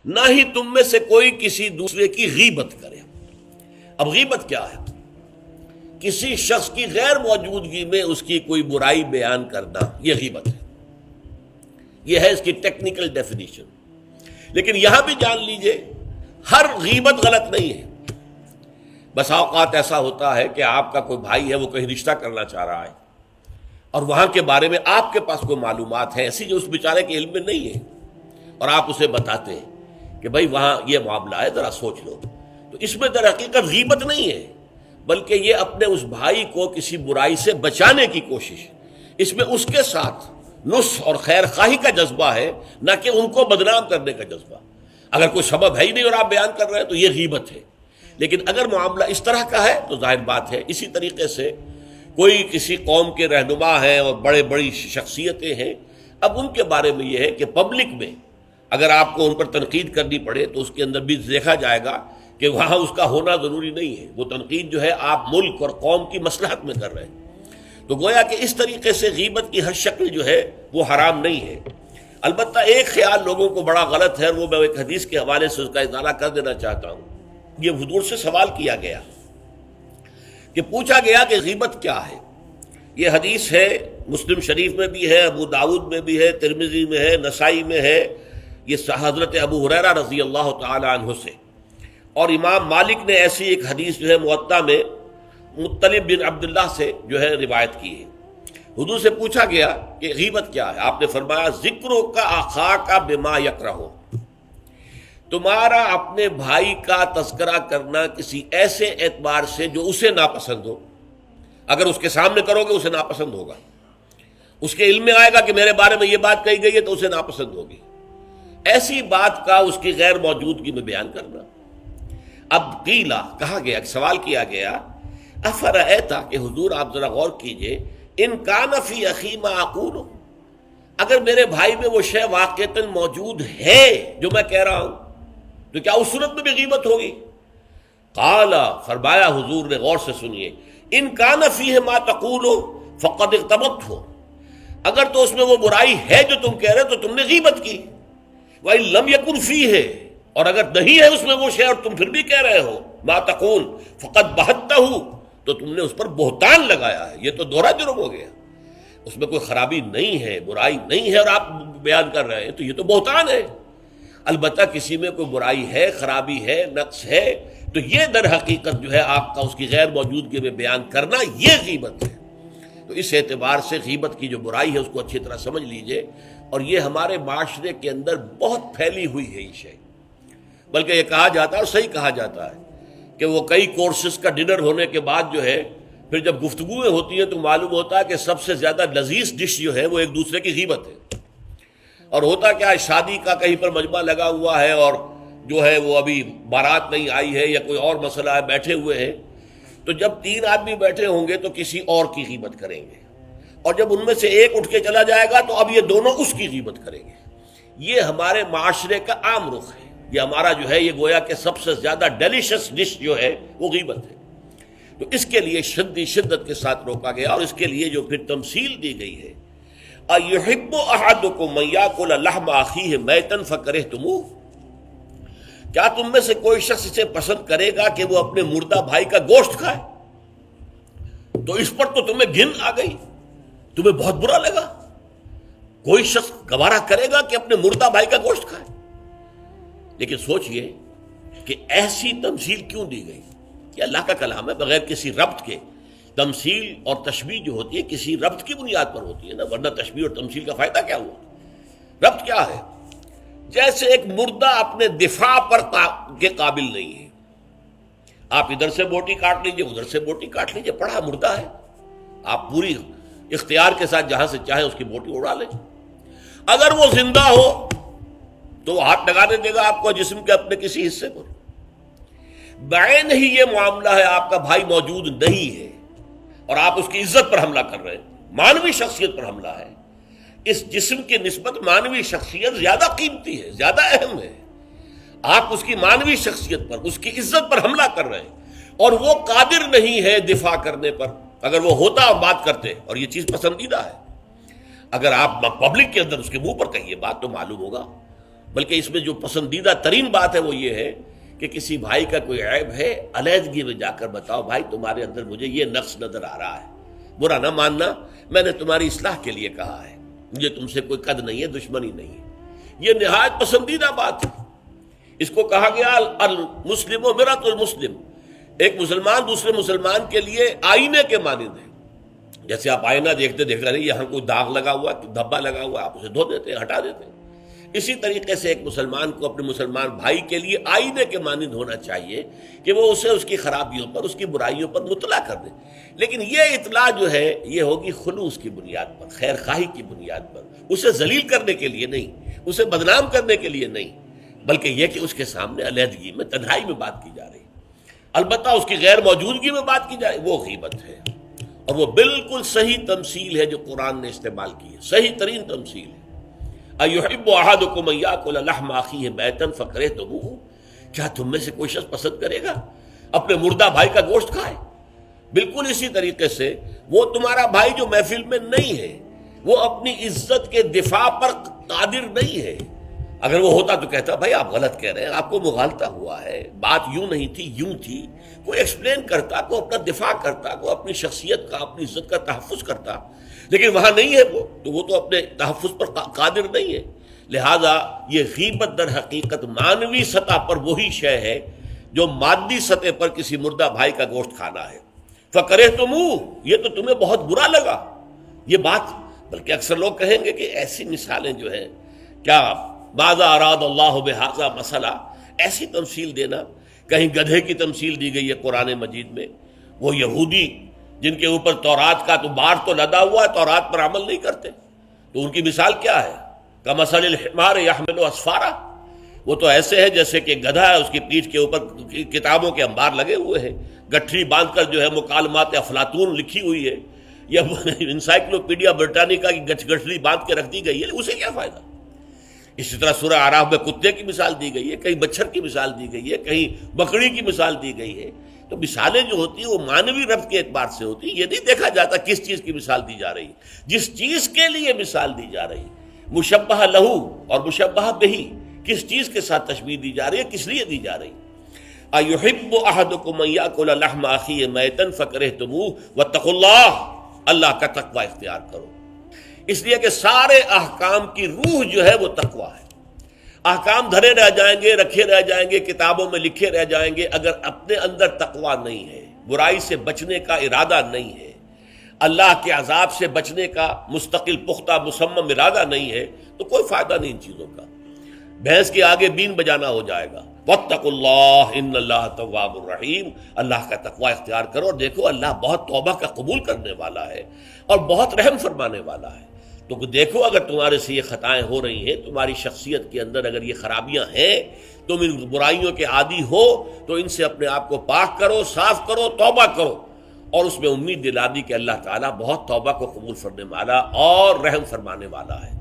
نہ ہی تم میں سے کوئی کسی دوسرے کی غیبت کرے۔ اب غیبت کیا ہے؟ کسی شخص کی غیر موجودگی میں اس کی کوئی برائی بیان کرنا، یہ غیبت ہے۔ یہ ہے اس کی ٹیکنیکل ڈیفینیشن۔ لیکن یہاں بھی جان لیجئے ہر غیبت غلط نہیں ہے۔ بس اوقات ایسا ہوتا ہے کہ آپ کا کوئی بھائی ہے، وہ کہیں رشتہ کرنا چاہ رہا ہے اور وہاں کے بارے میں آپ کے پاس کوئی معلومات ہے ایسی جو اس بیچارے کے علم میں نہیں ہے، اور آپ اسے بتاتے ہیں کہ بھائی وہاں یہ معاملہ ہے، ذرا سوچ لو، تو اس میں در حقیقت غیبت نہیں ہے، بلکہ یہ اپنے اس بھائی کو کسی برائی سے بچانے کی کوشش، اس میں اس کے ساتھ نصح اور خیر خواہی کا جذبہ ہے، نہ کہ ان کو بدنام کرنے کا جذبہ۔ اگر کوئی سبب ہے ہی نہیں اور آپ بیان کر رہے ہیں تو یہ غیبت ہے۔ لیکن اگر معاملہ اس طرح کا ہے تو ظاہر بات ہے اسی طریقے سے کوئی کسی قوم کے رہنما ہیں اور بڑی شخصیتیں ہیں، اب ان کے بارے میں یہ ہے کہ پبلک میں اگر آپ کو ان پر تنقید کرنی پڑے تو اس کے اندر بھی دیکھا جائے گا کہ وہاں اس کا ہونا ضروری نہیں ہے، وہ تنقید جو ہے آپ ملک اور قوم کی مصلحت میں کر رہے ہیں۔ تو گویا کہ اس طریقے سے غیبت کی ہر شکل جو ہے وہ حرام نہیں ہے۔ البتہ ایک خیال لوگوں کو بڑا غلط ہے، وہ میں ایک حدیث کے حوالے سے اس کا اطالہ کر دینا چاہتا ہوں۔ یہ حضور سے سوال کیا گیا کہ پوچھا گیا کہ غیبت کیا ہے۔ یہ حدیث ہے، مسلم شریف میں بھی ہے، ابو داؤد میں بھی ہے، ترمذی میں ہے، نسائی میں ہے، یہ حضرت ابو ہریرہ رضی اللہ تعالی عنہ سے، اور امام مالک نے ایسی ایک حدیث جو ہے موطا میں مطلب بن عبداللہ سے جو ہے روایت کی ہے۔ حضور سے پوچھا گیا کہ غیبت کیا ہے، آپ نے فرمایا ذکرو کا اخاک بما یکرہ، تمہارا اپنے بھائی کا تذکرہ کرنا کسی ایسے اعتبار سے جو اسے ناپسند ہو۔ اگر اس کے سامنے کرو گے اسے ناپسند ہوگا، اس کے علم میں آئے گا کہ میرے بارے میں یہ بات کہی گئی ہے تو اسے ناپسند ہوگی۔ ایسی بات کا اس کی غیر موجودگی میں بیان کرنا۔ اب قیلا کہا گیا، سوال کیا گیا، افرأیتا کہ حضور آپ ذرا غور کیجئے، ان کان فی اخی ما اقول، اگر میرے بھائی میں وہ شے واقعتاً موجود ہے جو میں کہہ رہا ہوں تو کیا اس صورت میں بھی غیبت ہوگی؟ قال، فرمایا حضور نے، غور سے سنیے، ان کان فیہ ما تقول فقد اغتبت ہو، اگر تو اس میں وہ برائی ہے جو تم کہہ رہے تو تم نے غیبت کی، وَإِن لَمْ يَكُنْ فِيهِ، اور اگر نہیں ہے اس میں وہ شے اور تم پھر بھی کہہ رہے ہو ما تقول فقد بہتہ، تو تم نے اس پر بہتان لگایا ہے، یہ تو دوہرا جرم ہو گیا۔ اس میں کوئی خرابی نہیں ہے، برائی نہیں ہے اور آپ بیان کر رہے ہیں تو یہ تو بہتان ہے۔ البتہ کسی میں کوئی برائی ہے، خرابی ہے، نقص ہے تو یہ در حقیقت جو ہے آپ کا اس کی غیر موجودگی میں بیان کرنا یہ غیبت ہے۔ تو اس اعتبار سے غیبت کی جو برائی ہے اس کو اچھی طرح سمجھ لیجئے، اور یہ ہمارے معاشرے کے اندر بہت پھیلی ہوئی ہے یہ شے، بلکہ یہ کہا جاتا ہے اور صحیح کہا جاتا ہے کہ وہ کئی کورسز کا ڈنر ہونے کے بعد جو ہے پھر جب گفتگویں ہوتی ہیں تو معلوم ہوتا ہے کہ سب سے زیادہ لذیذ ڈش جو ہے وہ ایک دوسرے کی غیبت ہے۔ اور ہوتا کیا ہے، شادی کا کہیں پر مجمع لگا ہوا ہے اور جو ہے وہ ابھی بارات نہیں آئی ہے یا کوئی اور مسئلہ ہے، بیٹھے ہوئے ہیں، تو جب 3 آدمی بیٹھے ہوں گے تو کسی اور کی غیبت کریں گے، اور جب ان میں سے ایک اٹھ کے چلا جائے گا تو اب یہ دونوں اس کی غیبت کریں گے۔ یہ ہمارے معاشرے کا عام رخ ہے، یہ ہمارا جو ہے یہ گویا کہ سب سے زیادہ ڈیلیشس ڈش جو ہے وہ غیبت ہے۔ تو اس کے لیے شدت کے ساتھ روکا گیا، اور اس کے لیے جو پھر تمثیل دی گئی ہے، اَيُحِبُّ أَحَدُكُم مَّن يَأْكُلَ لَحْمَ أَخِيهِ مَيْتًا فَكَرِهْتُمُوهُ، کیا تم میں سے کوئی شخص اسے پسند کرے گا کہ وہ اپنے مردہ بھائی کا گوشت کھائے؟ تو اس پر تو تمہیں گھن آ گئی، تمہیں بہت برا لگا۔ کوئی شخص گوارا کرے گا کہ اپنے مردہ بھائی کا گوشت کھائے؟ لیکن سوچئے کہ ایسی تمثیل کیوں دی گئی؟ یہ اللہ کا کلام ہے، بغیر کسی ربط کے تمثیل اور تشبیہ جو ہوتی ہے کسی ربط کی بنیاد پر ہوتی ہے نا، ورنہ تشبیہ اور تمثیل کا فائدہ کیا ہوا؟ ربط کیا ہے؟ جیسے ایک مردہ اپنے دفاع پر کے قابل نہیں ہے، آپ ادھر سے بوٹی کاٹ لیجئے، ادھر سے بوٹی کاٹ لیجئے، پڑا مردہ ہے، آپ پوری اختیار کے ساتھ جہاں سے چاہیں اس کی بوٹی اڑا لیں۔ اگر وہ زندہ ہو تو وہ ہاتھ لگانے دے گا آپ کو جسم کے اپنے کسی حصے پر۔ بعین ہی یہ معاملہ ہے، آپ کا بھائی موجود نہیں ہے اور آپ اس کی عزت پر حملہ کر رہے ہیں، مانوی شخصیت پر حملہ ہے۔ اس جسم کی نسبت مانوی شخصیت زیادہ قیمتی ہے، زیادہ اہم ہے۔ آپ اس کی مانوی شخصیت پر، اس کی عزت پر حملہ کر رہے ہیں، اور وہ قادر نہیں ہے دفاع کرنے پر۔ اگر وہ ہوتا اور بات کرتے، اور یہ چیز پسندیدہ ہے، اگر آپ پبلک کے اندر اس کے منہ پر کہیے بات تو معلوم ہوگا بلکہ اس میں جو پسندیدہ ترین بات ہے وہ یہ ہے کہ کسی بھائی کا کوئی عیب ہے، علیحدگی میں جا کر بتاؤ، بھائی تمہارے اندر مجھے یہ نقص نظر آ رہا ہے، برا نہ ماننا، میں نے تمہاری اصلاح کے لیے کہا ہے، مجھے تم سے کوئی قد نہیں ہے، دشمنی نہیں ہے۔ یہ نہایت پسندیدہ بات ہے۔ اس کو کہا گیا المسلم و مرۃ المسلم، ایک مسلمان دوسرے مسلمان کے لیے آئینے کے مانند ہے۔ جیسے آپ آئینہ دیکھتے دیکھتے رہے یہاں کوئی داغ لگا ہوا، دھبا لگا ہوا، آپ اسے دھو دیتے ہیں، ہٹا دیتے ہیں۔ اسی طریقے سے ایک مسلمان کو اپنے مسلمان بھائی کے لیے آئینے کے مانند ہونا چاہیے کہ وہ اسے اس کی خرابیوں پر، اس کی برائیوں پر مطلع کر دے، لیکن یہ اطلاع جو ہے یہ ہوگی خلوص کی بنیاد پر، خیر خواہی کی بنیاد پر، اسے ذلیل کرنے کے لیے نہیں، اسے بدنام کرنے کے لیے نہیں، بلکہ یہ کہ اس کے سامنے علیحدگی میں، تنہائی میں بات کی جا رہی ہے۔ البتہ اس کی غیر موجودگی میں بات کی جائے وہ غیبت ہے، اور وہ بالکل صحیح تمثیل ہے جو قرآن نے استعمال کی ہے، صحیح ترین تمثیل ہے۔ اَيُحِبُّ أَحَدُكُمْ أَن يَأْكُلَ لَحْمَ أَخِيهِ مَيْتًا فَكَرِهْتُمُوهُ، کیا تم میں سے کوئی شخص پسند کرے گا اپنے مردہ بھائی کا گوشت کھائے؟ بالکل اسی طریقے سے وہ تمہارا بھائی جو محفل میں نہیں ہے، وہ اپنی عزت کے دفاع پر قادر نہیں ہے۔ اگر وہ ہوتا تو کہتا بھائی آپ غلط کہہ رہے ہیں، آپ کو مغالطہ ہوا ہے، بات یوں نہیں تھی، یوں تھی، کوئی ایکسپلین کرتا، کوئی اپنا دفاع کرتا، کوئی اپنی شخصیت کا، اپنی عزت کا تحفظ کرتا، لیکن وہاں نہیں ہے وہ تو اپنے تحفظ پر قادر نہیں ہے۔ لہذا یہ غیبت در حقیقت مانوی سطح پر وہی شے ہے جو مادی سطح پر کسی مردہ بھائی کا گوشت کھانا ہے۔ فَكَرِهْتُمُوهُ، یہ تو تمہیں بہت برا لگا یہ بات۔ بلکہ اکثر لوگ کہیں گے کہ ایسی مثالیں جو ہیں، کیا ماذا اراد اللہ بہذا مسئلہ، ایسی تمثیل دینا، کہیں گدھے کی تمثیل دی گئی ہے قرآن مجید میں، وہ یہودی جن کے اوپر تورات کا تو بار تو لدا ہوا ہے، تورات پر عمل نہیں کرتے، تو ان کی مثال کیا ہے؟ کمثل الحمار یحمل اسفارا، وہ تو ایسے ہے جیسے کہ گدھا ہے، اس کی پیٹھ کے اوپر کتابوں کے انبار لگے ہوئے ہیں، گٹھری باندھ کر جو ہے مکالمات افلاطون لکھی ہوئی ہے، یا انسائکلوپیڈیا برٹانیکا کی گٹھری باندھ کے رکھ دی گئی ہے، اسے کیا فائدہ؟ اسی طرح سورہ اعراف میں کتے کی مثال دی گئی ہے، کہیں بچھر کی مثال دی گئی ہے، کہیں بکری کی مثال دی گئی ہے۔ تو مثالیں جو ہوتی ہیں وہ مانوی ربط کے اعتبار سے ہوتی ہیں، یہ نہیں دیکھا جاتا کس چیز کی مثال دی جا رہی ہے، جس چیز کے لیے مثال دی جا رہی ہے، مشبہ لہو اور مشبہ بہی، کس چیز کے ساتھ تشبیہ دی جا رہی ہے، کس لیے دی جا رہی ہے۔ اَيُحِبُّ أَحَدُكُمْ أَن يَأْكُلَ لَحْمَ أَخِيهِ مَيْتًا فَكَرِهْتُمُوهُ وَاتَّقُوا اللَّهَ، اللہ کا تقوی اختیار کرو، اس لیے کہ سارے احکام کی روح جو ہے وہ تقوی ہے۔ احکام دھرے رہ جائیں گے، رکھے رہ جائیں گے، کتابوں میں لکھے رہ جائیں گے، اگر اپنے اندر تقوی نہیں ہے، برائی سے بچنے کا ارادہ نہیں ہے، اللہ کے عذاب سے بچنے کا مستقل پختہ مصمم ارادہ نہیں ہے، تو کوئی فائدہ نہیں ان چیزوں کا۔ بھینس کے آگے بین بجانا ہو جائے گا۔ واتقوا اللہ ان اللہ تواب الرحیم، اللہ کا تقوی اختیار کرو، اور دیکھو اللہ بہت توبہ کا قبول کرنے والا ہے اور بہت رحم فرمانے والا ہے۔ تو دیکھو اگر تمہارے سے یہ خطائیں ہو رہی ہیں، تمہاری شخصیت کے اندر اگر یہ خرابیاں ہیں، تم ان برائیوں کے عادی ہو، تو ان سے اپنے آپ کو پاک کرو، صاف کرو، توبہ کرو، اور اس میں امید دلا دی کہ اللہ تعالیٰ بہت توبہ کو قبول فرمانے والا اور رحم فرمانے والا ہے۔